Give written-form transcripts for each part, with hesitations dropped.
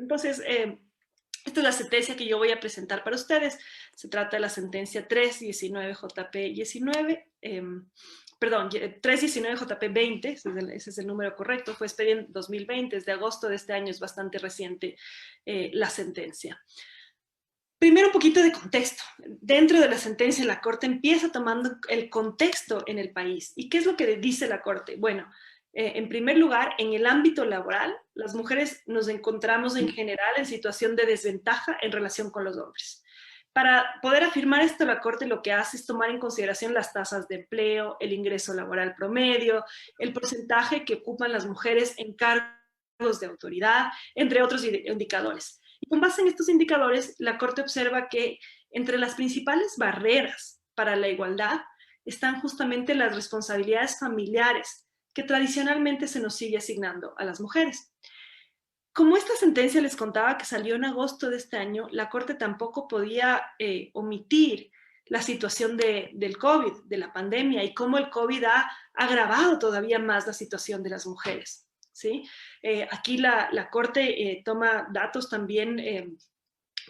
Entonces, esta es la sentencia que yo voy a presentar para ustedes. Se trata de la sentencia 319-JP19, perdón, 319-JP20, ese es el número correcto, fue expedida en 2020, es de agosto de este año, es bastante reciente la sentencia. Primero un poquito de contexto. Dentro de la sentencia, la Corte empieza tomando el contexto en el país. ¿Y qué es lo que dice la Corte? Bueno, en primer lugar, en el ámbito laboral, las mujeres nos encontramos en general en situación de desventaja en relación con los hombres. Para poder afirmar esto, la Corte lo que hace es tomar en consideración las tasas de empleo, el ingreso laboral promedio, el porcentaje que ocupan las mujeres en cargos de autoridad, entre otros indicadores. Y con base en estos indicadores, la Corte observa que entre las principales barreras para la igualdad están justamente las responsabilidades familiares que tradicionalmente se nos sigue asignando a las mujeres. Como esta sentencia les contaba que salió en agosto de este año, la Corte tampoco podía omitir la situación del COVID, de la pandemia, y cómo el COVID ha agravado todavía más la situación de las mujeres. ¿Sí? Aquí la Corte toma datos también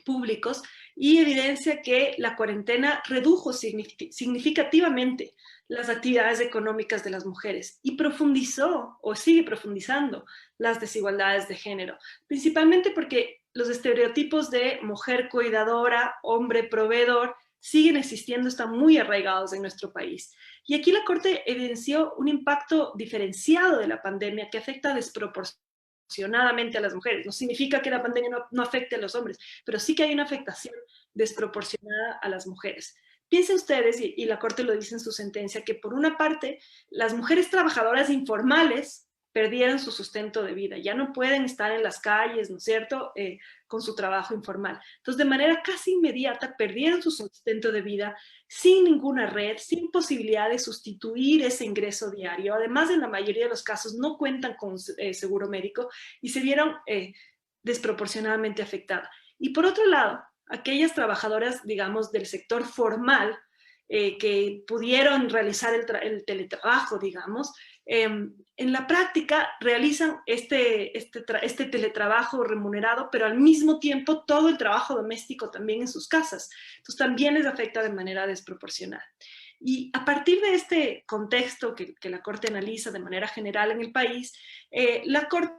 públicos y evidencia que la cuarentena redujo significativamente las actividades económicas de las mujeres y profundizó o sigue profundizando las desigualdades de género, principalmente porque los estereotipos de mujer cuidadora, hombre proveedor, siguen existiendo, están muy arraigados en nuestro país. Y aquí la Corte evidenció un impacto diferenciado de la pandemia que afecta desproporcionadamente a las mujeres. No significa que la pandemia no afecte a los hombres, pero sí que hay una afectación desproporcionada a las mujeres. Piensen ustedes, y la Corte lo dice en su sentencia, que por una parte, las mujeres trabajadoras informales perdieron su sustento de vida, ya no pueden estar en las calles, ¿no es cierto?, con su trabajo informal. Entonces, de manera casi inmediata, perdieron su sustento de vida sin ninguna red, sin posibilidad de sustituir ese ingreso diario. Además, en la mayoría de los casos no cuentan con seguro médico y se vieron desproporcionadamente afectadas. Y por otro lado, aquellas trabajadoras, digamos, del sector formal, que pudieron realizar el teletrabajo, digamos, en la práctica realizan este teletrabajo remunerado, pero al mismo tiempo todo el trabajo doméstico también en sus casas. Entonces también les afecta de manera desproporcional. Y a partir de este contexto que la Corte analiza de manera general en el país, la Corte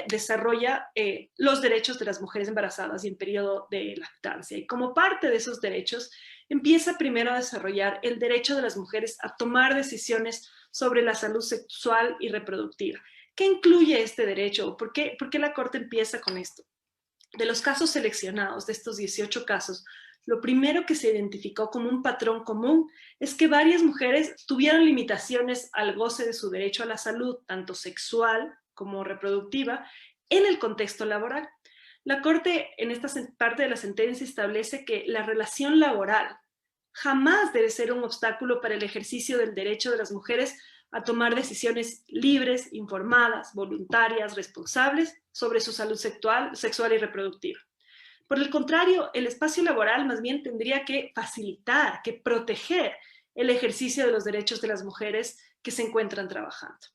desarrolla los derechos de las mujeres embarazadas y en periodo de lactancia. Y como parte de esos derechos, empieza primero a desarrollar el derecho de las mujeres a tomar decisiones sobre la salud sexual y reproductiva. ¿Qué incluye este derecho? ¿Por qué la Corte empieza con esto? De los casos seleccionados, de estos 18 casos, lo primero que se identificó como un patrón común es que varias mujeres tuvieron limitaciones al goce de su derecho a la salud, tanto sexual como reproductiva, en el contexto laboral. La Corte, en esta parte de la sentencia, establece que la relación laboral jamás debe ser un obstáculo para el ejercicio del derecho de las mujeres a tomar decisiones libres, informadas, voluntarias, responsables sobre su salud sexual y reproductiva. Por el contrario, el espacio laboral más bien tendría que facilitar, que proteger el ejercicio de los derechos de las mujeres que se encuentran trabajando.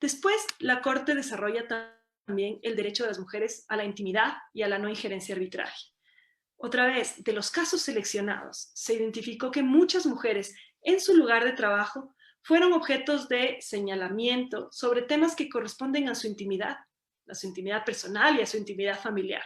Después, la Corte desarrolla también el derecho de las mujeres a la intimidad y a la no injerencia arbitraria. Otra vez, de los casos seleccionados, se identificó que muchas mujeres en su lugar de trabajo fueron objetos de señalamiento sobre temas que corresponden a su intimidad personal y a su intimidad familiar.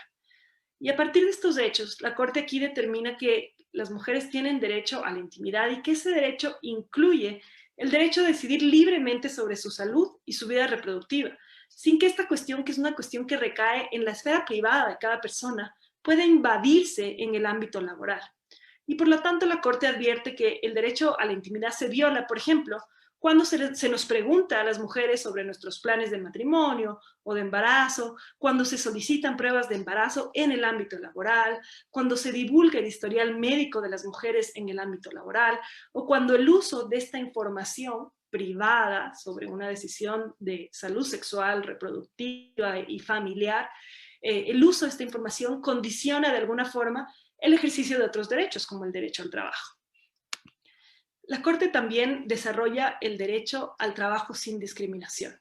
Y a partir de estos hechos, la Corte aquí determina que las mujeres tienen derecho a la intimidad y que ese derecho incluye el derecho a decidir libremente sobre su salud y su vida reproductiva, sin que esta cuestión, que es una cuestión que recae en la esfera privada de cada persona, pueda invadirse en el ámbito laboral. Y por lo tanto, la Corte advierte que el derecho a la intimidad se viola, por ejemplo, cuando se nos pregunta a las mujeres sobre nuestros planes de matrimonio o de embarazo, cuando se solicitan pruebas de embarazo en el ámbito laboral, cuando se divulga el historial médico de las mujeres en el ámbito laboral, o cuando el uso de esta información privada sobre una decisión de salud sexual, reproductiva y familiar, el uso de esta información condiciona de alguna forma el ejercicio de otros derechos, como el derecho al trabajo. La Corte también desarrolla el derecho al trabajo sin discriminación.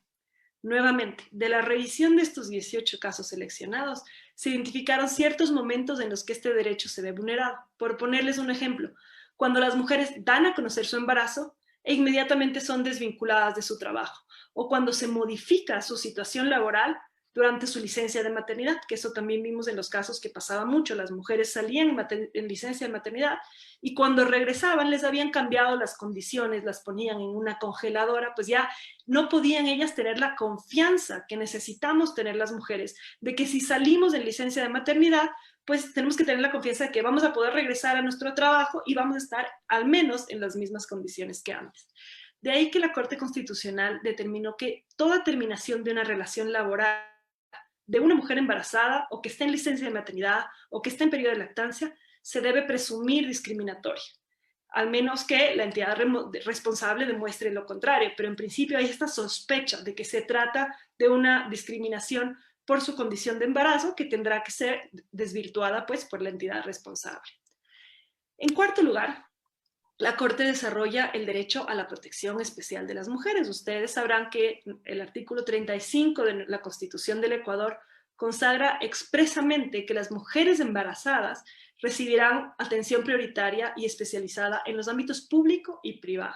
Nuevamente, de la revisión de estos 18 casos seleccionados, se identificaron ciertos momentos en los que este derecho se ve vulnerado. Por ponerles un ejemplo, cuando las mujeres dan a conocer su embarazo e inmediatamente son desvinculadas de su trabajo, o cuando se modifica su situación laboral durante su licencia de maternidad, que eso también vimos en los casos que pasaba mucho. Las mujeres salían en licencia de maternidad y cuando regresaban les habían cambiado las condiciones, las ponían en una congeladora, pues ya no podían ellas tener la confianza que necesitamos tener las mujeres, de que si salimos en licencia de maternidad, pues tenemos que tener la confianza de que vamos a poder regresar a nuestro trabajo y vamos a estar al menos en las mismas condiciones que antes. De ahí que la Corte Constitucional determinó que toda terminación de una relación laboral de una mujer embarazada o que está en licencia de maternidad o que está en periodo de lactancia se debe presumir discriminatoria, al menos que la entidad responsable demuestre lo contrario, pero en principio hay esta sospecha de que se trata de una discriminación por su condición de embarazo que tendrá que ser desvirtuada pues por la entidad responsable. En cuarto lugar, la Corte desarrolla el derecho a la protección especial de las mujeres. Ustedes sabrán que el artículo 35 de la Constitución del Ecuador consagra expresamente que las mujeres embarazadas recibirán atención prioritaria y especializada en los ámbitos público y privado.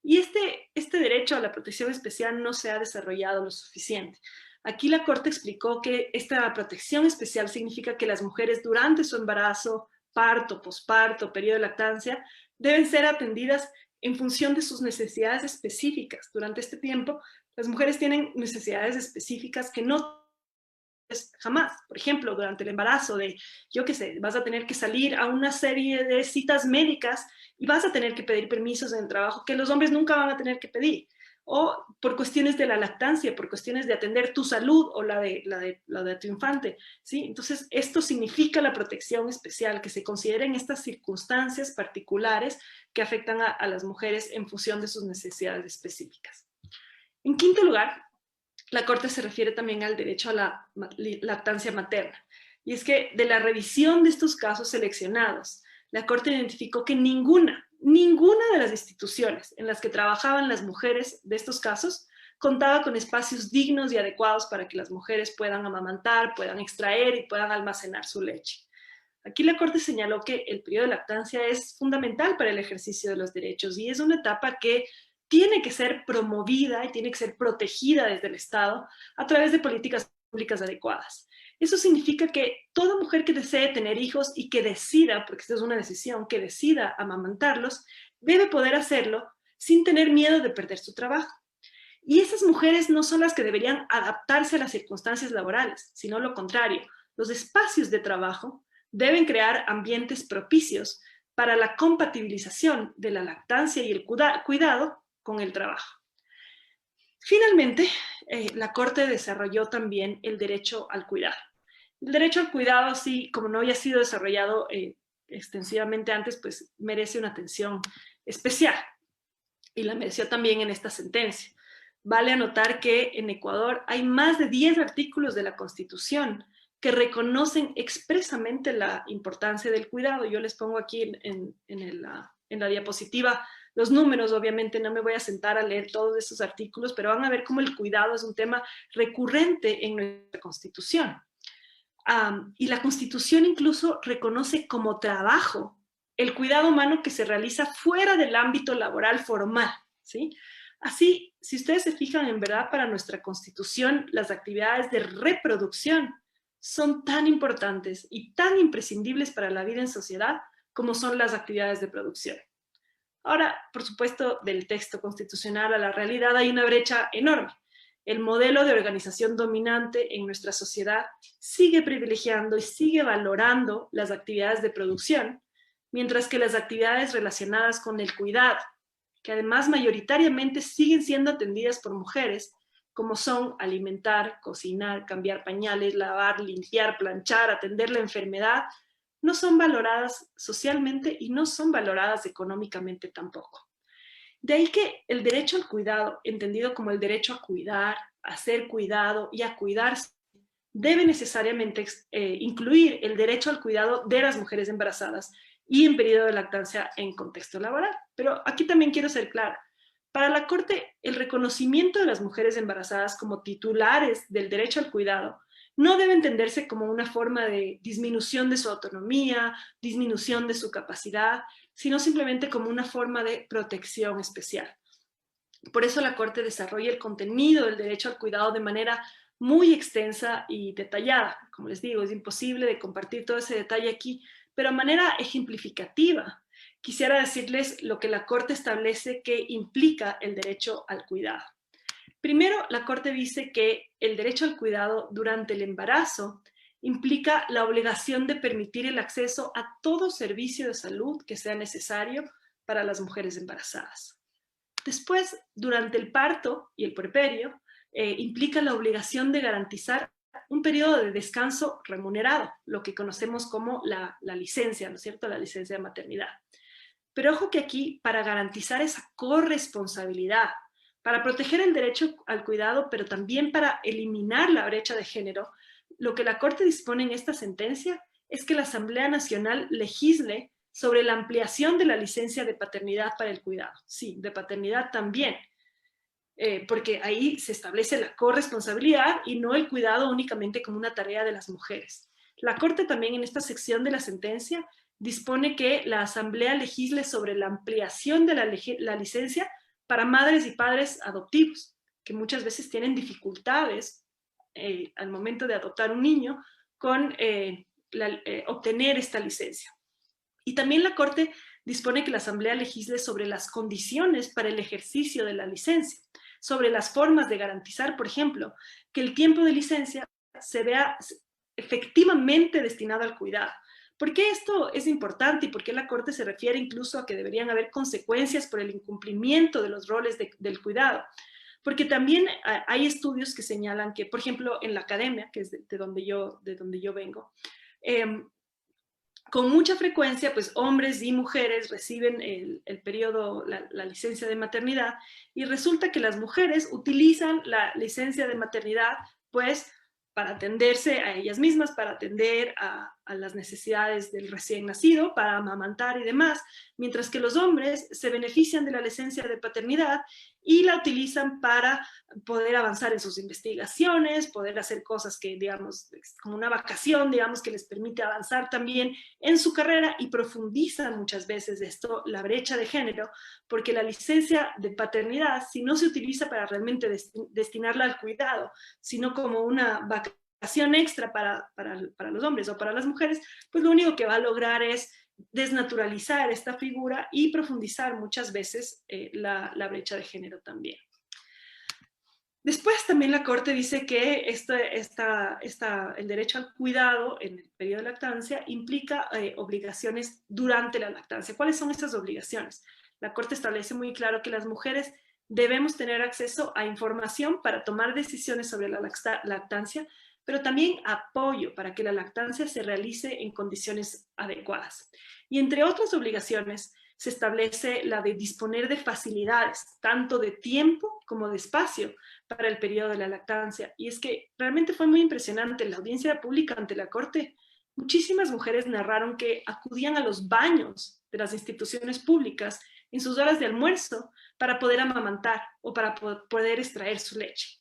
Y este derecho a la protección especial no se ha desarrollado lo suficiente. Aquí la Corte explicó que esta protección especial significa que las mujeres durante su embarazo, parto, posparto, periodo de lactancia, deben ser atendidas en función de sus necesidades específicas. Durante este tiempo, las mujeres tienen necesidades específicas que no jamás. Por ejemplo, durante el embarazo yo qué sé, vas a tener que salir a una serie de citas médicas y vas a tener que pedir permisos en el trabajo que los hombres nunca van a tener que pedir. O por cuestiones de la lactancia, por cuestiones de atender tu salud o la de tu infante, ¿sí? Entonces, esto significa la protección especial, que se consideren estas circunstancias particulares que afectan a las mujeres en función de sus necesidades específicas. En quinto lugar, la Corte se refiere también al derecho a la lactancia materna. Y es que de la revisión de estos casos seleccionados, la Corte identificó que ninguna de las instituciones en las que trabajaban las mujeres de estos casos contaba con espacios dignos y adecuados para que las mujeres puedan amamantar, puedan extraer y puedan almacenar su leche. Aquí la Corte señaló que el periodo de lactancia es fundamental para el ejercicio de los derechos y es una etapa que tiene que ser promovida y tiene que ser protegida desde el Estado a través de políticas públicas adecuadas. Eso significa que toda mujer que desee tener hijos y que decida, porque esta es una decisión, que decida amamantarlos, debe poder hacerlo sin tener miedo de perder su trabajo. Y esas mujeres no son las que deberían adaptarse a las circunstancias laborales, sino lo contrario. Los espacios de trabajo deben crear ambientes propicios para la compatibilización de la lactancia y el cuidado con el trabajo. Finalmente, la Corte desarrolló también el derecho al cuidado. El derecho al cuidado, así como no había sido desarrollado extensivamente antes, pues merece una atención especial y la mereció también en esta sentencia. Vale anotar que en Ecuador hay más de 10 artículos de la Constitución que reconocen expresamente la importancia del cuidado. Yo les pongo aquí en la diapositiva los números. Obviamente no me voy a sentar a leer todos esos artículos, pero van a ver cómo el cuidado es un tema recurrente en nuestra Constitución. Y la Constitución incluso reconoce como trabajo el cuidado humano que se realiza fuera del ámbito laboral formal, ¿sí? Así, si ustedes se fijan, en verdad, para nuestra Constitución, las actividades de reproducción son tan importantes y tan imprescindibles para la vida en sociedad como son las actividades de producción. Ahora, por supuesto, del texto constitucional a la realidad hay una brecha enorme. El modelo de organización dominante en nuestra sociedad sigue privilegiando y sigue valorando las actividades de producción, mientras que las actividades relacionadas con el cuidado, que además mayoritariamente siguen siendo atendidas por mujeres, como son alimentar, cocinar, cambiar pañales, lavar, limpiar, planchar, atender la enfermedad, no son valoradas socialmente y no son valoradas económicamente tampoco. De ahí que el derecho al cuidado, entendido como el derecho a cuidar, a ser cuidado y a cuidarse, debe necesariamente incluir el derecho al cuidado de las mujeres embarazadas y en periodo de lactancia en contexto laboral. Pero aquí también quiero ser clara. Para la Corte, el reconocimiento de las mujeres embarazadas como titulares del derecho al cuidado no debe entenderse como una forma de disminución de su autonomía, disminución de su capacidad, sino simplemente como una forma de protección especial. Por eso la Corte desarrolla el contenido del derecho al cuidado de manera muy extensa y detallada. Como les digo, es imposible de compartir todo ese detalle aquí, pero de manera ejemplificativa. Quisiera decirles lo que la Corte establece que implica el derecho al cuidado. Primero, la Corte dice que el derecho al cuidado durante el embarazo implica la obligación de permitir el acceso a todo servicio de salud que sea necesario para las mujeres embarazadas. Después, durante el parto y el puerperio, implica la obligación de garantizar un periodo de descanso remunerado, lo que conocemos como la licencia, ¿no es cierto? La licencia de maternidad. Pero ojo que aquí, para garantizar esa corresponsabilidad, para proteger el derecho al cuidado, pero también para eliminar la brecha de género, lo que la Corte dispone en esta sentencia es que la Asamblea Nacional legisle sobre la ampliación de la licencia de paternidad para el cuidado. Sí, de paternidad también, porque ahí se establece la corresponsabilidad y no el cuidado únicamente como una tarea de las mujeres. La Corte también en esta sección de la sentencia dispone que la Asamblea legisle sobre la ampliación de la licencia para madres y padres adoptivos, que muchas veces tienen dificultades al momento de adoptar un niño con obtener esta licencia. Y también la Corte dispone que la Asamblea legisle sobre las condiciones para el ejercicio de la licencia, sobre las formas de garantizar, por ejemplo, que el tiempo de licencia se vea efectivamente destinado al cuidado. ¿Por qué esto es importante y por qué la Corte se refiere incluso a que deberían haber consecuencias por el incumplimiento de los roles del cuidado? Porque también hay estudios que señalan que, por ejemplo, en la academia, que es de donde yo vengo, con mucha frecuencia, pues hombres y mujeres reciben el periodo, la licencia de maternidad, y resulta que las mujeres utilizan la licencia de maternidad, pues, para atenderse a ellas mismas, para atender a las necesidades del recién nacido, para amamantar y demás, mientras que los hombres se benefician de la licencia de paternidad y la utilizan para poder avanzar en sus investigaciones, poder hacer cosas que, digamos, como una vacación, digamos, que les permite avanzar también en su carrera y profundizan muchas veces esto, la brecha de género, porque la licencia de paternidad, si no se utiliza para realmente destinarla al cuidado, sino como una vacación extra para los hombres o para las mujeres, pues lo único que va a lograr es desnaturalizar esta figura y profundizar muchas veces la brecha de género también. Después también la Corte dice que el derecho al cuidado en el periodo de lactancia implica obligaciones durante la lactancia. ¿Cuáles son estas obligaciones? La Corte establece muy claro que las mujeres debemos tener acceso a información para tomar decisiones sobre la lactancia, pero también apoyo para que la lactancia se realice en condiciones adecuadas. Y entre otras obligaciones, se establece la de disponer de facilidades, tanto de tiempo como de espacio, para el periodo de la lactancia. Y es que realmente fue muy impresionante en la audiencia pública ante la Corte. Muchísimas mujeres narraron que acudían a los baños de las instituciones públicas en sus horas de almuerzo para poder amamantar o para poder extraer su leche.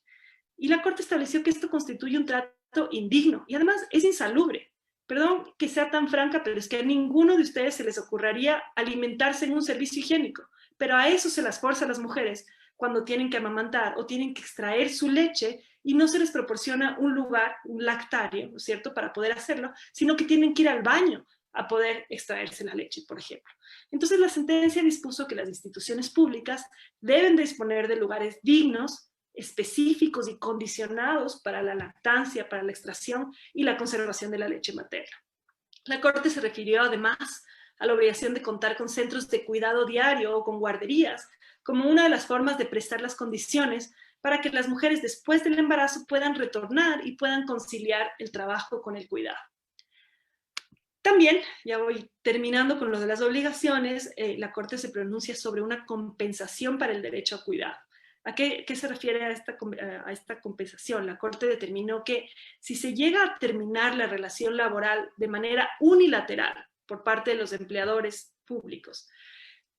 Y la Corte estableció que esto constituye un trato indigno y además es insalubre. Perdón que sea tan franca, pero es que a ninguno de ustedes se les ocurriría alimentarse en un servicio higiénico, pero a eso se las forza a las mujeres cuando tienen que amamantar o tienen que extraer su leche y no se les proporciona un lugar, un lactario, ¿no es cierto?, para poder hacerlo, sino que tienen que ir al baño a poder extraerse la leche, por ejemplo. Entonces la sentencia dispuso que las instituciones públicas deben disponer de lugares dignos, específicos y condicionados para la lactancia, para la extracción y la conservación de la leche materna. La Corte se refirió además a la obligación de contar con centros de cuidado diario o con guarderías, como una de las formas de prestar las condiciones para que las mujeres después del embarazo puedan retornar y puedan conciliar el trabajo con el cuidado. También, ya voy terminando con lo de las obligaciones, la Corte se pronuncia sobre una compensación para el derecho a cuidado. ¿A qué se refiere a esta compensación? La Corte determinó que si se llega a terminar la relación laboral de manera unilateral por parte de los empleadores públicos,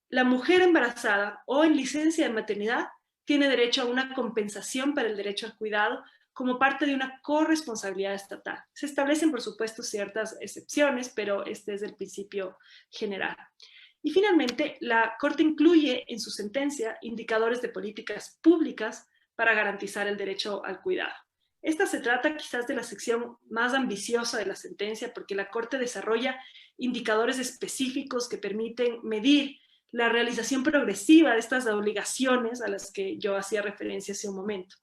la mujer embarazada o en licencia de maternidad tiene derecho a una compensación para el derecho al cuidado como parte de una corresponsabilidad estatal. Se establecen, por supuesto, ciertas excepciones, pero este es el principio general. Y finalmente, la Corte incluye en su sentencia indicadores de políticas públicas para garantizar el derecho al cuidado. Esta se trata quizás de la sección más ambiciosa de la sentencia porque la Corte desarrolla indicadores específicos que permiten medir la realización progresiva de estas obligaciones a las que yo hacía referencia hace un momento.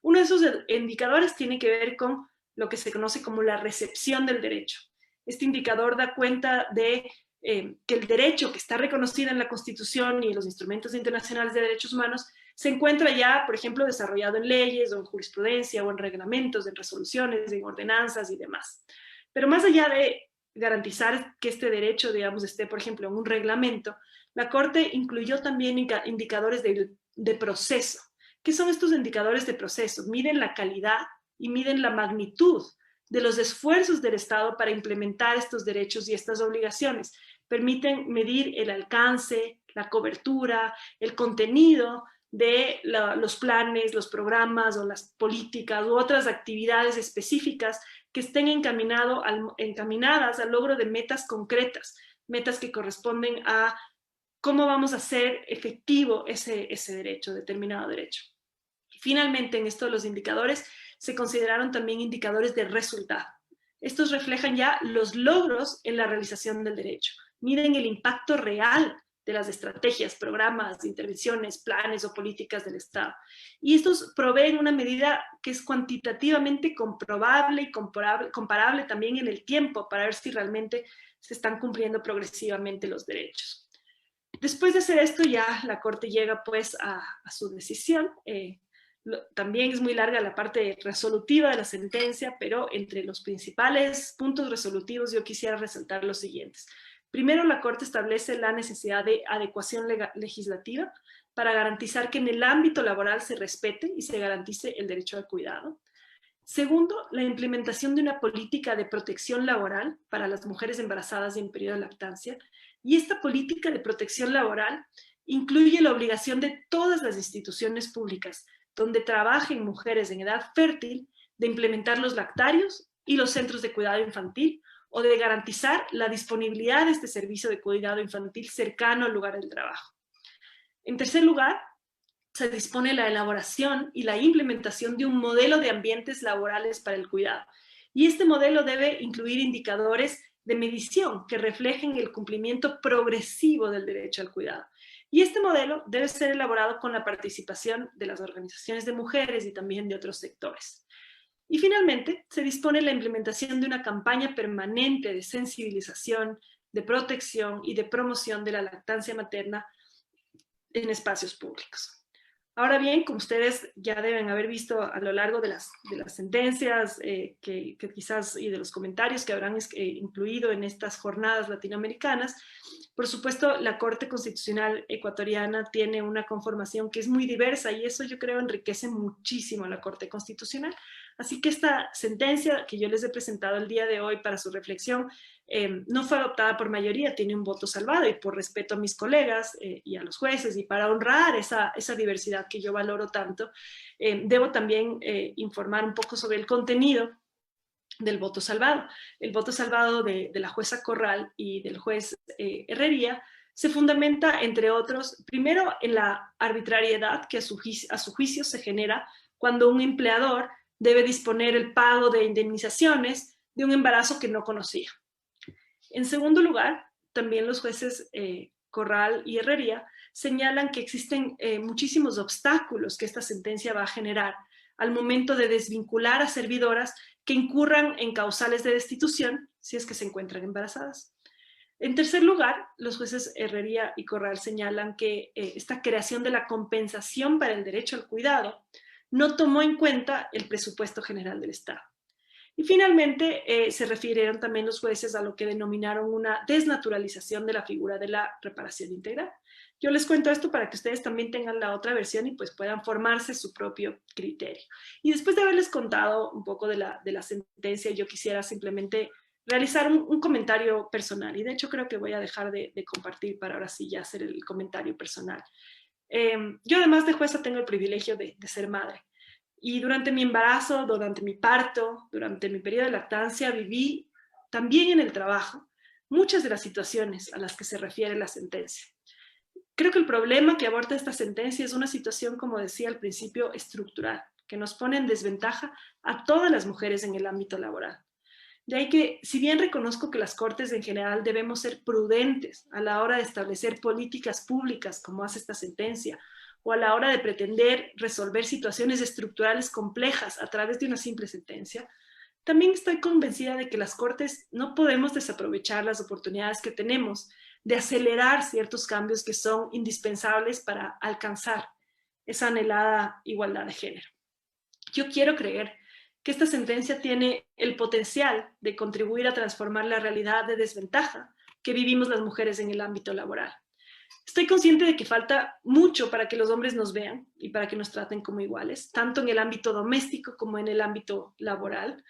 Uno de esos indicadores tiene que ver con lo que se conoce como la recepción del derecho. Este indicador da cuenta de que el derecho que está reconocido en la Constitución y en los instrumentos internacionales de derechos humanos se encuentra ya, por ejemplo, desarrollado en leyes o en jurisprudencia o en reglamentos, en resoluciones, en ordenanzas y demás. Pero más allá de garantizar que este derecho, digamos, esté, por ejemplo, en un reglamento, la Corte incluyó también indicadores de proceso. ¿Qué son estos indicadores de proceso? Miden la calidad y miden la magnitud de los esfuerzos del Estado para implementar estos derechos y estas obligaciones. Permiten medir el alcance, la cobertura, el contenido de los planes, los programas o las políticas u otras actividades específicas que estén encaminadas al logro de metas concretas, metas que corresponden a cómo vamos a hacer efectivo ese derecho, determinado derecho. Y finalmente, en esto los indicadores se consideraron también indicadores de resultado. Estos reflejan ya los logros en la realización del derecho, miden el impacto real de las estrategias, programas, intervenciones, planes o políticas del Estado. Y estos proveen una medida que es cuantitativamente comprobable y comparable también en el tiempo para ver si realmente se están cumpliendo progresivamente los derechos. Después de hacer esto, ya la Corte llega pues a su decisión. También es muy larga la parte resolutiva de la sentencia, pero entre los principales puntos resolutivos yo quisiera resaltar los siguientes. Primero, la Corte establece la necesidad de adecuación legislativa para garantizar que en el ámbito laboral se respete y se garantice el derecho al cuidado. Segundo, la implementación de una política de protección laboral para las mujeres embarazadas y en periodo de lactancia. Y esta política de protección laboral incluye la obligación de todas las instituciones públicas donde trabajen mujeres en edad fértil de implementar los lactarios y los centros de cuidado infantil o de garantizar la disponibilidad de este servicio de cuidado infantil cercano al lugar del trabajo. En tercer lugar, se dispone la elaboración y la implementación de un modelo de ambientes laborales para el cuidado. Y este modelo debe incluir indicadores de medición que reflejen el cumplimiento progresivo del derecho al cuidado. Y este modelo debe ser elaborado con la participación de las organizaciones de mujeres y también de otros sectores. Y finalmente, se dispone la implementación de una campaña permanente de sensibilización, de protección y de promoción de la lactancia materna en espacios públicos. Ahora bien, como ustedes ya deben haber visto a lo largo de las sentencias que quizás y de los comentarios que habrán incluido en estas jornadas latinoamericanas, por supuesto, la Corte Constitucional ecuatoriana tiene una conformación que es muy diversa y eso yo creo enriquece muchísimo a la Corte Constitucional. Así que esta sentencia que yo les he presentado el día de hoy para su reflexión no fue adoptada por mayoría, tiene un voto salvado y por respeto a mis colegas y a los jueces y para honrar esa diversidad que yo valoro tanto, debo también informar un poco sobre el contenido del voto salvado. El voto salvado de la jueza Corral y del juez Herrería se fundamenta, entre otros, primero en la arbitrariedad que a su juicio se genera cuando un empleador debe disponer el pago de indemnizaciones de un embarazo que no conocía. En segundo lugar, también los jueces Corral y Herrería señalan que existen muchísimos obstáculos que esta sentencia va a generar al momento de desvincular a servidoras que incurran en causales de destitución si es que se encuentran embarazadas. En tercer lugar, los jueces Herrería y Corral señalan que esta creación de la compensación para el derecho al cuidado no tomó en cuenta el presupuesto general del Estado. Y finalmente se refirieron también los jueces a lo que denominaron una desnaturalización de la figura de la reparación integral. Yo les cuento esto para que ustedes también tengan la otra versión y pues puedan formarse su propio criterio. Y después de haberles contado un poco de la sentencia, yo quisiera simplemente realizar un comentario personal. Y de hecho creo que voy a dejar de compartir para ahora sí ya hacer el comentario personal. Yo además de jueza tengo el privilegio de ser madre. Y durante mi embarazo, durante mi parto, durante mi periodo de lactancia, viví también en el trabajo muchas de las situaciones a las que se refiere la sentencia. Creo que el problema que aborda esta sentencia es una situación, como decía al principio, estructural, que nos pone en desventaja a todas las mujeres en el ámbito laboral. De ahí que, si bien reconozco que las Cortes en general debemos ser prudentes a la hora de establecer políticas públicas, como hace esta sentencia, o a la hora de pretender resolver situaciones estructurales complejas a través de una simple sentencia, también estoy convencida de que las Cortes no podemos desaprovechar las oportunidades que tenemos de acelerar ciertos cambios que son indispensables para alcanzar esa anhelada igualdad de género. Yo quiero creer que esta sentencia tiene el potencial de contribuir a transformar la realidad de desventaja que vivimos las mujeres en el ámbito laboral. Estoy consciente de que falta mucho para que los hombres nos vean y para que nos traten como iguales, tanto en el ámbito doméstico como en el ámbito laboral,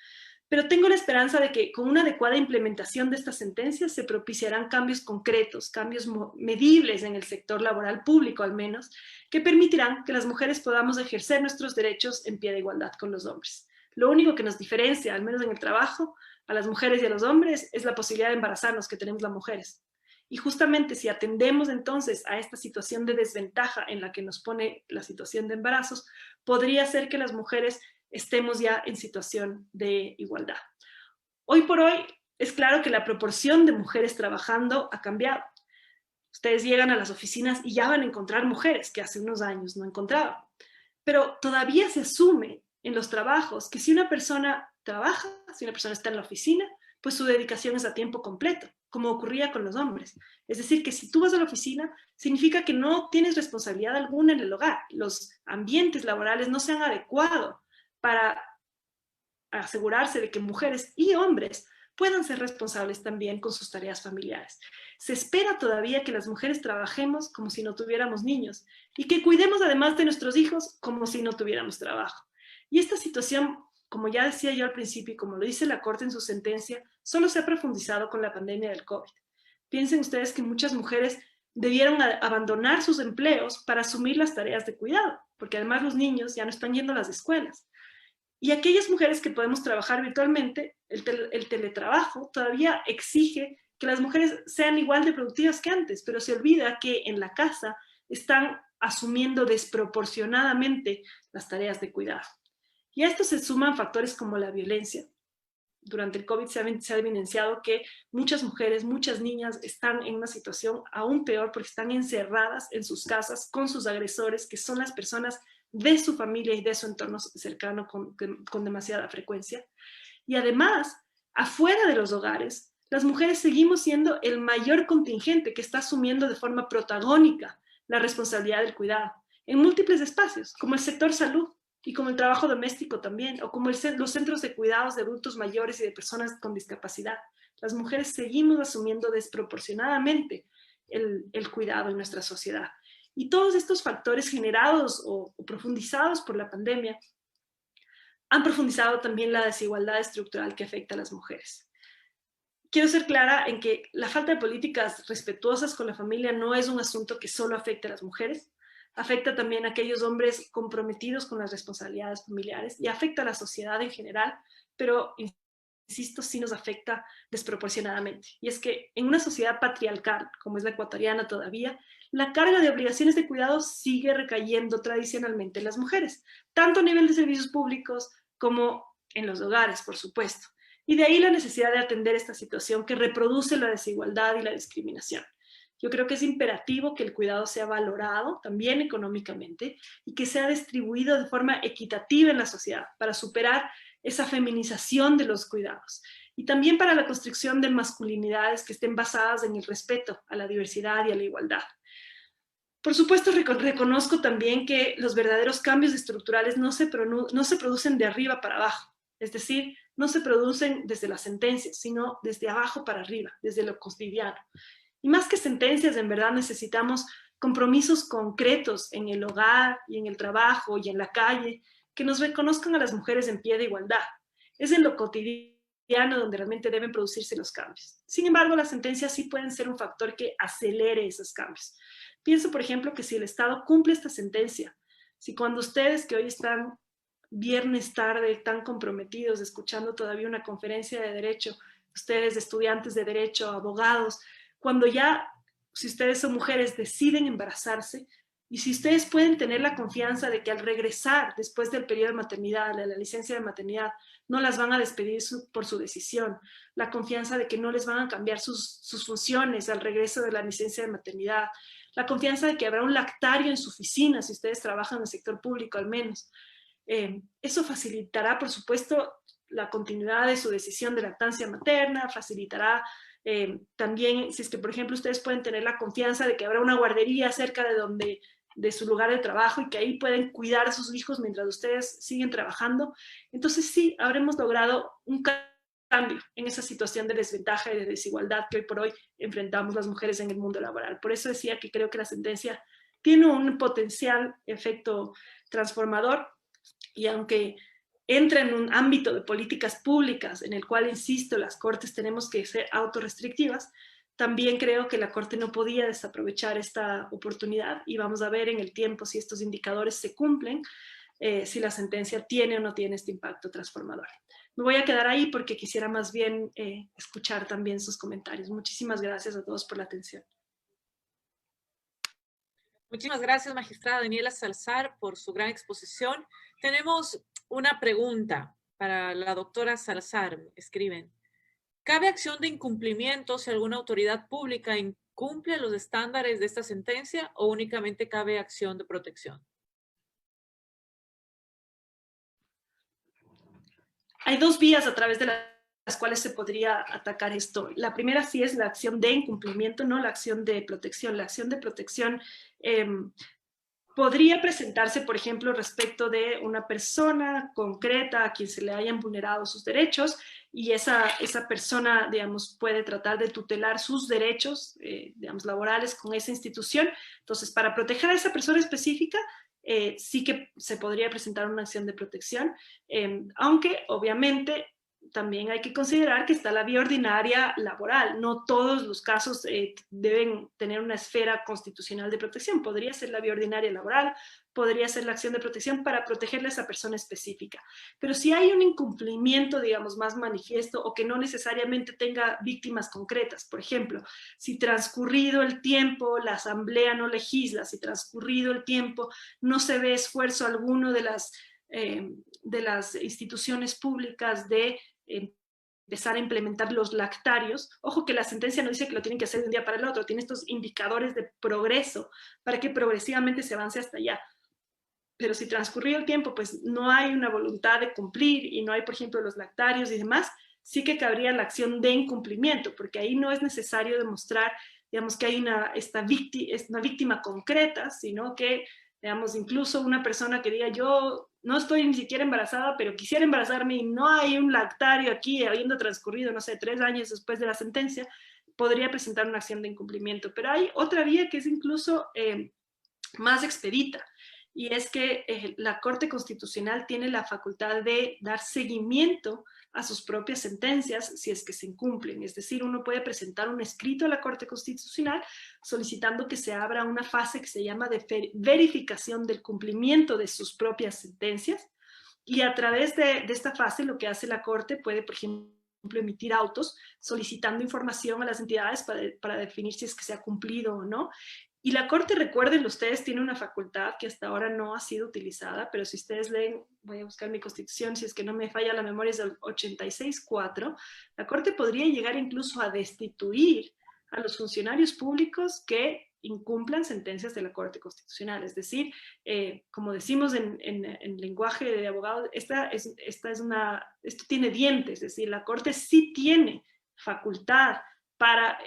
pero tengo la esperanza de que con una adecuada implementación de estas sentencias se propiciarán cambios concretos, cambios medibles en el sector laboral público al menos, que permitirán que las mujeres podamos ejercer nuestros derechos en pie de igualdad con los hombres. Lo único que nos diferencia, al menos en el trabajo, a las mujeres y a los hombres es la posibilidad de embarazarnos que tenemos las mujeres. Y justamente si atendemos entonces a esta situación de desventaja en la que nos pone la situación de embarazos, podría ser que las mujeres estemos ya en situación de igualdad. Hoy por hoy es claro que la proporción de mujeres trabajando ha cambiado. Ustedes llegan a las oficinas y ya van a encontrar mujeres que hace unos años no encontraban. Pero todavía se asume en los trabajos que si una persona trabaja, si una persona está en la oficina, pues su dedicación es a tiempo completo, como ocurría con los hombres. Es decir, que si tú vas a la oficina, significa que no tienes responsabilidad alguna en el hogar. Los ambientes laborales no se han adecuado para asegurarse de que mujeres y hombres puedan ser responsables también con sus tareas familiares. Se espera todavía que las mujeres trabajemos como si no tuviéramos niños y que cuidemos además de nuestros hijos como si no tuviéramos trabajo. Y esta situación, como ya decía yo al principio y como lo dice la Corte en su sentencia, solo se ha profundizado con la pandemia del COVID. Piensen ustedes que muchas mujeres debieron abandonar sus empleos para asumir las tareas de cuidado, porque además los niños ya no están yendo a las escuelas. Y aquellas mujeres que podemos trabajar virtualmente, el teletrabajo todavía exige que las mujeres sean igual de productivas que antes, pero se olvida que en la casa están asumiendo desproporcionadamente las tareas de cuidado. Y a esto se suman factores como la violencia. Durante el COVID se ha evidenciado que muchas mujeres, muchas niñas están en una situación aún peor porque están encerradas en sus casas con sus agresores, que son las personas de su familia y de su entorno cercano con demasiada frecuencia. Y además, afuera de los hogares, las mujeres seguimos siendo el mayor contingente que está asumiendo de forma protagónica la responsabilidad del cuidado en múltiples espacios, como el sector salud y como el trabajo doméstico también, o como los centros de cuidados de adultos mayores y de personas con discapacidad. Las mujeres seguimos asumiendo desproporcionadamente el cuidado en nuestra sociedad. Y todos estos factores generados o profundizados por la pandemia han profundizado también la desigualdad estructural que afecta a las mujeres. Quiero ser clara en que la falta de políticas respetuosas con la familia no es un asunto que solo afecte a las mujeres, afecta también a aquellos hombres comprometidos con las responsabilidades familiares y afecta a la sociedad en general, pero insisto, sí nos afecta desproporcionadamente. Y es que en una sociedad patriarcal, como es la ecuatoriana todavía, la carga de obligaciones de cuidado sigue recayendo tradicionalmente en las mujeres, tanto a nivel de servicios públicos como en los hogares, por supuesto. Y de ahí la necesidad de atender esta situación que reproduce la desigualdad y la discriminación. Yo creo que es imperativo que el cuidado sea valorado también económicamente y que sea distribuido de forma equitativa en la sociedad para superar esa feminización de los cuidados y también para la construcción de masculinidades que estén basadas en el respeto a la diversidad y a la igualdad. Por supuesto, reconozco también que los verdaderos cambios estructurales no se producen de arriba para abajo, es decir, no se producen desde las sentencias, sino desde abajo para arriba, desde lo cotidiano. Y más que sentencias, en verdad necesitamos compromisos concretos en el hogar y en el trabajo y en la calle que nos reconozcan a las mujeres en pie de igualdad. Es en lo cotidiano donde realmente deben producirse los cambios. Sin embargo, las sentencias sí pueden ser un factor que acelere esos cambios. Pienso, por ejemplo, que si el Estado cumple esta sentencia, si cuando ustedes que hoy están viernes tarde tan comprometidos, escuchando todavía una conferencia de derecho, ustedes estudiantes de derecho, abogados, cuando ya, si ustedes son mujeres, deciden embarazarse, y si ustedes pueden tener la confianza de que al regresar después del periodo de maternidad, de la licencia de maternidad, no las van a despedir por su decisión, la confianza de que no les van a cambiar sus funciones al regreso de la licencia de maternidad, la confianza de que habrá un lactario en su oficina, si ustedes trabajan en el sector público al menos. Eso facilitará, por supuesto, la continuidad de su decisión de lactancia materna, facilitará también, si es que, por ejemplo, ustedes pueden tener la confianza de que habrá una guardería cerca de su lugar de trabajo y que ahí pueden cuidar a sus hijos mientras ustedes siguen trabajando. Entonces sí, habremos logrado un cambio en esa situación de desventaja y de desigualdad que hoy por hoy enfrentamos las mujeres en el mundo laboral. Por eso decía que creo que la sentencia tiene un potencial efecto transformador, y aunque entra en un ámbito de políticas públicas en el cual, insisto, las Cortes tenemos que ser autorrestrictivas, también creo que la Corte no podía desaprovechar esta oportunidad, y vamos a ver en el tiempo si estos indicadores se cumplen, si la sentencia tiene o no tiene este impacto transformador. Me voy a quedar ahí porque quisiera más bien escuchar también sus comentarios. Muchísimas gracias a todos por la atención. Muchísimas gracias, magistrada Daniela Salazar, por su gran exposición. Tenemos una pregunta para la doctora Salazar. Escriben: ¿cabe acción de incumplimiento si alguna autoridad pública incumple los estándares de esta sentencia o únicamente cabe acción de protección? Hay dos vías a través de las cuales se podría atacar esto. La primera sí es la acción de incumplimiento, no la acción de protección. La acción de protección podría presentarse, por ejemplo, respecto de una persona concreta a quien se le hayan vulnerado sus derechos, y esa persona, digamos, puede tratar de tutelar sus derechos, digamos, laborales con esa institución. Entonces, para proteger a esa persona específica, sí que se podría presentar una acción de protección, aunque obviamente también hay que considerar que está la vía ordinaria laboral. No todos los casos deben tener una esfera constitucional de protección. Podría ser la vía ordinaria laboral, podría ser la acción de protección para protegerle a esa persona específica. Pero si hay un incumplimiento, digamos, más manifiesto, o que no necesariamente tenga víctimas concretas, por ejemplo, si transcurrido el tiempo la asamblea no legisla, si transcurrido el tiempo no se ve esfuerzo alguno de las instituciones públicas de empezar a implementar los lactarios. Ojo que la sentencia no dice que lo tienen que hacer de un día para el otro, tiene estos indicadores de progreso para que progresivamente se avance hasta allá. Pero si transcurrido el tiempo, pues no hay una voluntad de cumplir y no hay, por ejemplo, los lactarios y demás, sí que cabría la acción de incumplimiento, porque ahí no es necesario demostrar, digamos, que hay una víctima concreta, sino que, digamos, incluso una persona que diga: yo no estoy ni siquiera embarazada, pero quisiera embarazarme, y no hay un lactario aquí, habiendo transcurrido, no sé, 3 años después de la sentencia, podría presentar una acción de incumplimiento. Pero hay otra vía que es incluso más expedita, y es que la Corte Constitucional tiene la facultad de dar seguimiento a sus propias sentencias si es que se incumplen. Es decir, uno puede presentar un escrito a la Corte Constitucional solicitando que se abra una fase que se llama de verificación del cumplimiento de sus propias sentencias, y a través de esta fase lo que hace la Corte puede, por ejemplo, emitir autos solicitando información a las entidades para definir si es que se ha cumplido o no. Y la Corte, recuerden ustedes, tiene una facultad que hasta ahora no ha sido utilizada, pero si ustedes leen, voy a buscar mi Constitución, si es que no me falla la memoria, es del 86.4, la Corte podría llegar incluso a destituir a los funcionarios públicos que incumplan sentencias de la Corte Constitucional. Es decir, como decimos en lenguaje de abogado, esto tiene dientes, es decir, la Corte sí tiene facultad para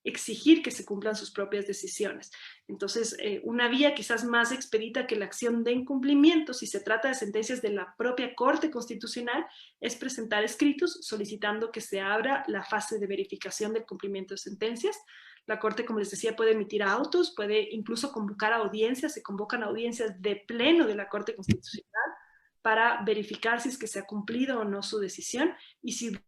exigir que se cumplan sus propias decisiones. Entonces, una vía quizás más expedita que la acción de incumplimiento, si se trata de sentencias de la propia Corte Constitucional, es presentar escritos solicitando que se abra la fase de verificación del cumplimiento de sentencias. La Corte, como les decía, puede emitir autos, puede incluso convocar audiencias, se convocan audiencias de pleno de la Corte Constitucional para verificar si es que se ha cumplido o no su decisión, y si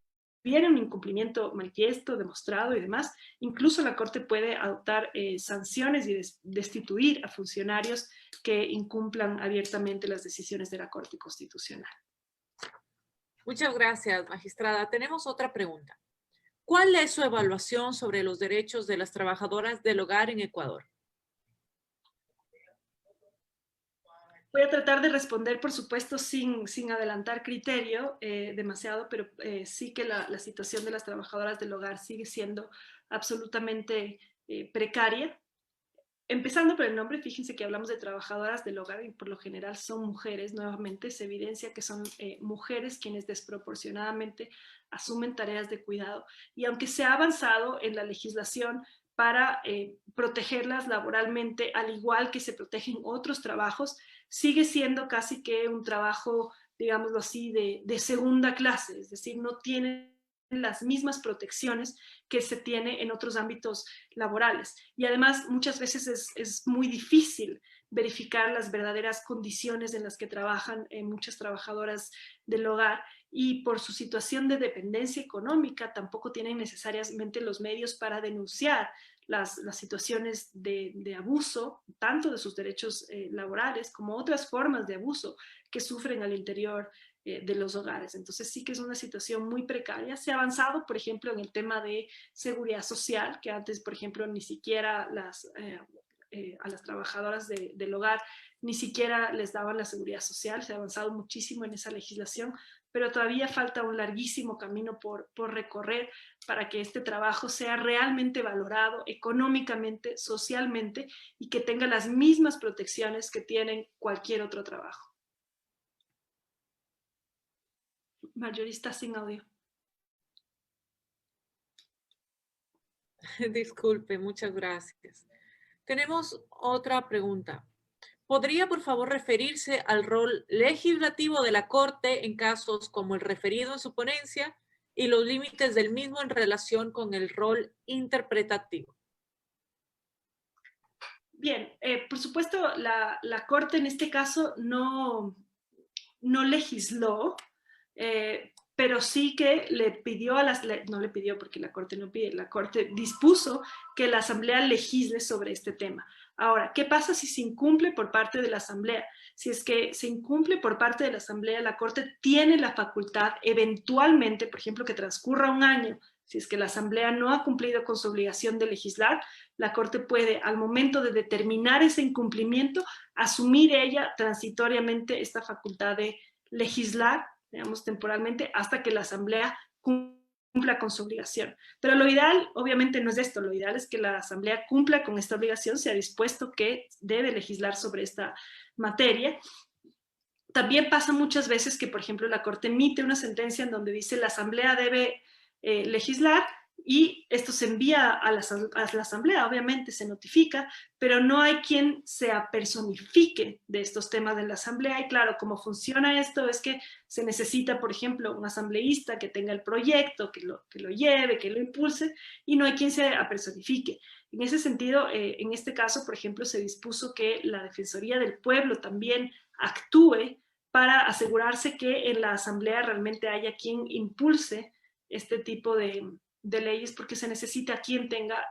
hubiera un incumplimiento manifiesto, demostrado y demás, incluso la Corte puede adoptar sanciones y destituir a funcionarios que incumplan abiertamente las decisiones de la Corte Constitucional. Muchas gracias, magistrada. Tenemos otra pregunta. ¿Cuál es su evaluación sobre los derechos de las trabajadoras del hogar en Ecuador? Voy a tratar de responder, por supuesto, sin adelantar criterio demasiado, pero sí que la situación de las trabajadoras del hogar sigue siendo absolutamente precaria. Empezando por el nombre, fíjense que hablamos de trabajadoras del hogar y por lo general son mujeres. Nuevamente se evidencia que son mujeres quienes desproporcionadamente asumen tareas de cuidado. Y aunque se ha avanzado en la legislación para protegerlas laboralmente, al igual que se protegen otros trabajos, sigue siendo casi que un trabajo, digámoslo así, de segunda clase, es decir, no tienen las mismas protecciones que se tiene en otros ámbitos laborales. Y además muchas veces es muy difícil verificar las verdaderas condiciones en las que trabajan muchas trabajadoras del hogar, y por su situación de dependencia económica tampoco tienen necesariamente los medios para denunciar las situaciones de abuso, tanto de sus derechos laborales como otras formas de abuso que sufren al interior de los hogares. Entonces sí que es una situación muy precaria. Se ha avanzado, por ejemplo, en el tema de seguridad social, que antes, por ejemplo, ni siquiera a las trabajadoras del hogar ni siquiera les daban la seguridad social. Se ha avanzado muchísimo en esa legislación, pero todavía falta un larguísimo camino por recorrer para que este trabajo sea realmente valorado económicamente, socialmente, y que tenga las mismas protecciones que tienen cualquier otro trabajo. Marjorie está sin audio. Disculpe, muchas gracias. Tenemos otra pregunta. ¿Podría, por favor, referirse al rol legislativo de la Corte en casos como el referido en su ponencia y los límites del mismo en relación con el rol interpretativo? Bien, por supuesto, la Corte en este caso no legisló, pero sí que le pidió no le pidió porque la Corte no pide, la Corte dispuso que la Asamblea legisle sobre este tema. Ahora, ¿qué pasa si se incumple por parte de la Asamblea? Si es que se incumple por parte de la Asamblea, la Corte tiene la facultad eventualmente, por ejemplo, que transcurra un año, si es que la Asamblea no ha cumplido con su obligación de legislar, la Corte puede, al momento de determinar ese incumplimiento, asumir ella transitoriamente esta facultad de legislar, digamos, temporalmente, hasta que la Asamblea cumpla con su obligación. Pero lo ideal, obviamente, no es esto. Lo ideal es que la Asamblea cumpla con esta obligación, se ha dispuesto que debe legislar sobre esta materia. También pasa muchas veces que, por ejemplo, la Corte emite una sentencia en donde dice la Asamblea debe legislar, y esto se envía a la Asamblea, obviamente se notifica, pero no hay quien se apersonifique de estos temas de la Asamblea. Y claro, cómo funciona esto es que se necesita, por ejemplo, un asambleísta que tenga el proyecto, que lo lleve, que lo impulse, y no hay quien se apersonifique. En ese sentido, en este caso, por ejemplo, se dispuso que la Defensoría del Pueblo también actúe para asegurarse que en la Asamblea realmente haya quien impulse este tipo de leyes, porque se necesita quien tenga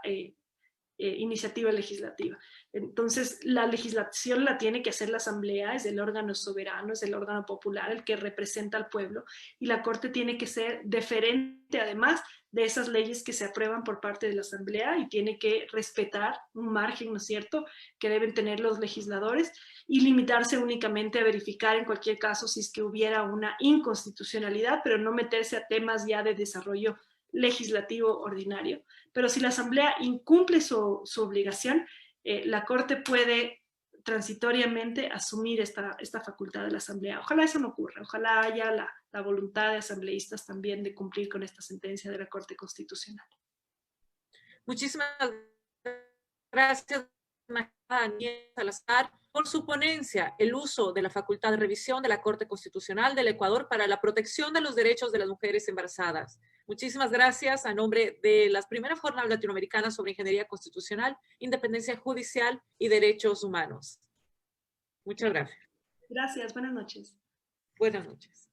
iniciativa legislativa. Entonces, la legislación la tiene que hacer la Asamblea, es el órgano soberano, es el órgano popular, el que representa al pueblo, y la Corte tiene que ser deferente, además, de esas leyes que se aprueban por parte de la Asamblea, y tiene que respetar un margen, ¿no es cierto?, que deben tener los legisladores, y limitarse únicamente a verificar en cualquier caso si es que hubiera una inconstitucionalidad, pero no meterse a temas ya de desarrollo legislativo ordinario. Pero si la Asamblea incumple su obligación, la Corte puede transitoriamente asumir esta facultad de la Asamblea. Ojalá eso no ocurra, ojalá haya la voluntad de asambleístas también de cumplir con esta sentencia de la Corte Constitucional. Muchísimas gracias, Daniel Salazar, por su ponencia, el uso de la facultad de revisión de la Corte Constitucional del Ecuador para la protección de los derechos de las mujeres embarazadas. Muchísimas gracias a nombre de las primeras jornadas latinoamericanas sobre ingeniería constitucional, independencia judicial y derechos humanos. Muchas gracias. Gracias, buenas noches. Buenas noches.